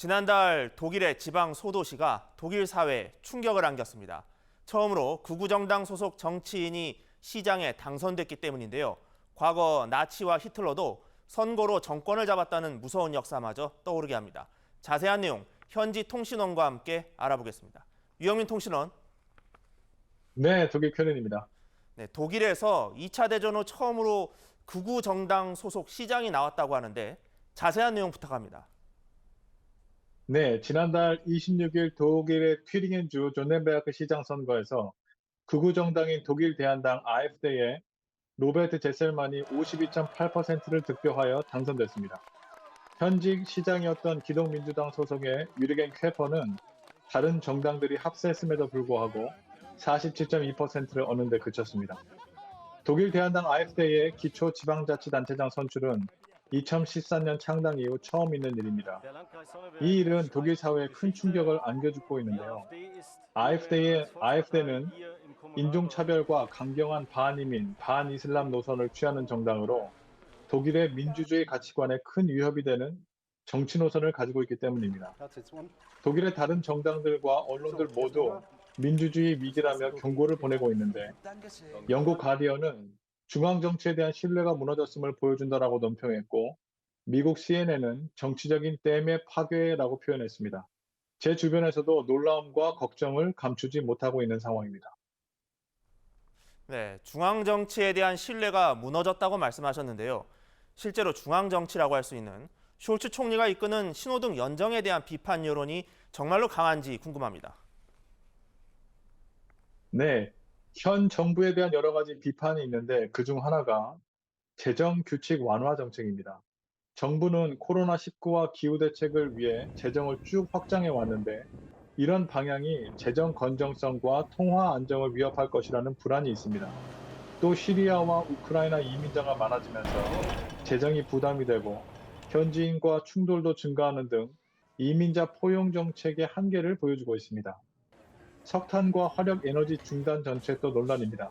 지난달 독일의 지방 소도시가 독일 사회에 충격을 안겼습니다. 처음으로 극우정당 소속 정치인이 시장에 당선됐기 때문인데요. 과거 나치와 히틀러도 선거로 정권을 잡았다는 무서운 역사마저 떠오르게 합니다. 자세한 내용 현지 통신원과 함께 알아보겠습니다. 유영민 통신원. 네, 독일 쾰른입니다. 네, 독일에서 2차 대전 후 처음으로 극우정당 소속 시장이 나왔다고 하는데 자세한 내용 부탁합니다. 네, 지난달 26일 독일의 튜링겐주 존넨베르크 시장 선거에서 극우 정당인 독일 대한당 AfD의 로베르트 제셀만이 52.8%를 득표하여 당선됐습니다. 현직 시장이었던 기독민주당 소속의 유르겐 쾌퍼는 다른 정당들이 합세했음에도 불구하고 47.2%를 얻는 데 그쳤습니다. 독일 대한당 AfD의 기초 지방자치단체장 선출은 2014년 창당 이후 처음 있는 일입니다. 이 일은 독일 사회에 큰 충격을 안겨주고 있는데요. AfD는 인종차별과 강경한 반이민, 반이슬람 노선을 취하는 정당으로 독일의 민주주의 가치관에 큰 위협이 되는 정치 노선을 가지고 있기 때문입니다. 독일의 다른 정당들과 언론들 모두 민주주의 위기라며 경고를 보내고 있는데 영국 가디언은 중앙 정치에 대한 신뢰가 무너졌음을 보여준다라고 논평했고 미국 CNN은 정치적인 댐의 파괴라고 표현했습니다. 제 주변에서도 놀라움과 걱정을 감추지 못하고 있는 상황입니다. 네, 중앙 정치에 대한 신뢰가 무너졌다고 말씀하셨는데요. 실제로 중앙 정치라고 할 수 있는 숄츠 총리가 이끄는 신호등 연정에 대한 비판 여론이 정말로 강한지 궁금합니다. 네, 현 정부에 대한 여러 가지 비판이 있는데 그중 하나가 재정 규칙 완화 정책입니다. 정부는 코로나19와 기후 대책을 위해 재정을 쭉 확장해 왔는데 이런 방향이 재정 건전성과 통화 안정을 위협할 것이라는 불안이 있습니다. 또 시리아와 우크라이나 이민자가 많아지면서 재정이 부담이 되고 현지인과 충돌도 증가하는 등 이민자 포용 정책의 한계를 보여주고 있습니다. 석탄과 화력 에너지 중단 정책도 논란입니다.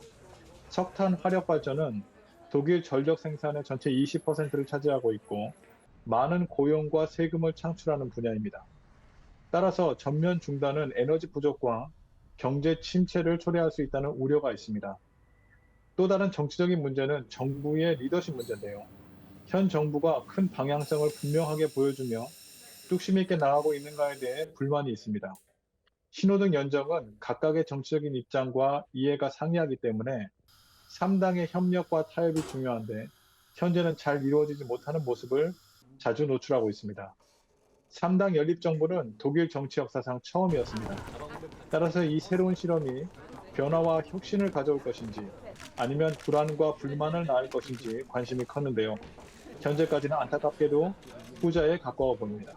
석탄 화력 발전은 독일 전력 생산의 전체 20%를 차지하고 있고 많은 고용과 세금을 창출하는 분야입니다. 따라서 전면 중단은 에너지 부족과 경제 침체를 초래할 수 있다는 우려가 있습니다. 또 다른 정치적인 문제는 정부의 리더십 문제인데요. 현 정부가 큰 방향성을 분명하게 보여주며 뚝심 있게 나가고 있는가에 대해 불만이 있습니다. 신호등 연정은 각각의 정치적인 입장과 이해가 상이하기 때문에 3당의 협력과 타협이 중요한데 현재는 잘 이루어지지 못하는 모습을 자주 노출하고 있습니다. 3당 연립정부는 독일 정치 역사상 처음이었습니다. 따라서 이 새로운 실험이 변화와 혁신을 가져올 것인지 아니면 불안과 불만을 낳을 것인지 관심이 컸는데요. 현재까지는 안타깝게도 후자에 가까워 보입니다.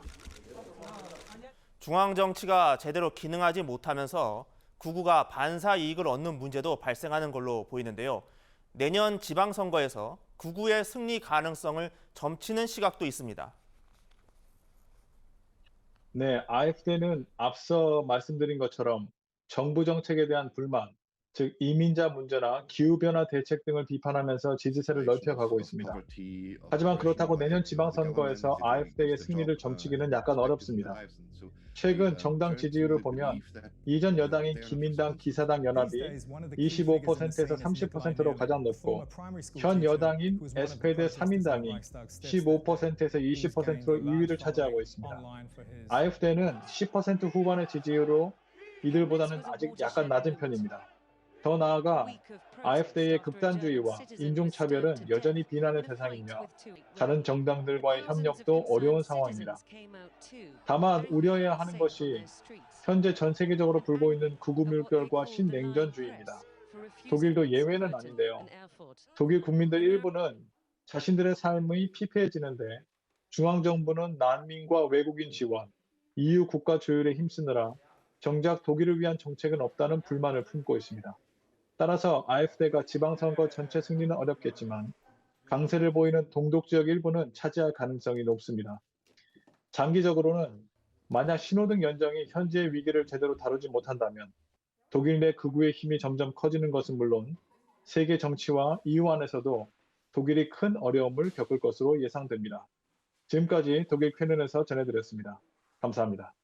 중앙 정치가 제대로 기능하지 못하면서 극우가 반사 이익을 얻는 문제도 발생하는 걸로 보이는데요. 내년 지방선거에서 극우의 승리 가능성을 점치는 시각도 있습니다. 네, AfD는 앞서 말씀드린 것처럼 정부 정책에 대한 불만, 즉 이민자 문제나 기후변화 대책 등을 비판하면서 지지세를 넓혀가고 있습니다. 하지만 그렇다고 내년 지방선거에서 AfD의 승리를 점치기는 약간 어렵습니다. 최근 정당 지지율을 보면 이전 여당인 기민당 기사당 연합이 25%에서 30%로 가장 높고 현 여당인 SPD 3인당이 15%에서 20%로 2위를 차지하고 있습니다. AfD는 10% 후반의 지지율로 이들보다는 아직 약간 낮은 편입니다. 더 나아가 AfD의 극단주의와 인종차별은 여전히 비난의 대상이며 다른 정당들과의 협력도 어려운 상황입니다. 다만 우려해야 하는 것이 현재 전 세계적으로 불고 있는 극우 물결과 신냉전주의입니다. 독일도 예외는 아닌데요. 독일 국민들 일부는 자신들의 삶이 피폐해지는데 중앙정부는 난민과 외국인 지원, EU 국가 조율에 힘쓰느라 정작 독일을 위한 정책은 없다는 불만을 품고 있습니다. 따라서 AfD가 지방선거 전체 승리는 어렵겠지만 강세를 보이는 동독 지역 일부는 차지할 가능성이 높습니다. 장기적으로는 만약 신호등 연정이 현재의 위기를 제대로 다루지 못한다면 독일 내 극우의 힘이 점점 커지는 것은 물론 세계 정치와 EU 안에서도 독일이 큰 어려움을 겪을 것으로 예상됩니다. 지금까지 독일 쾰른에서 전해드렸습니다. 감사합니다.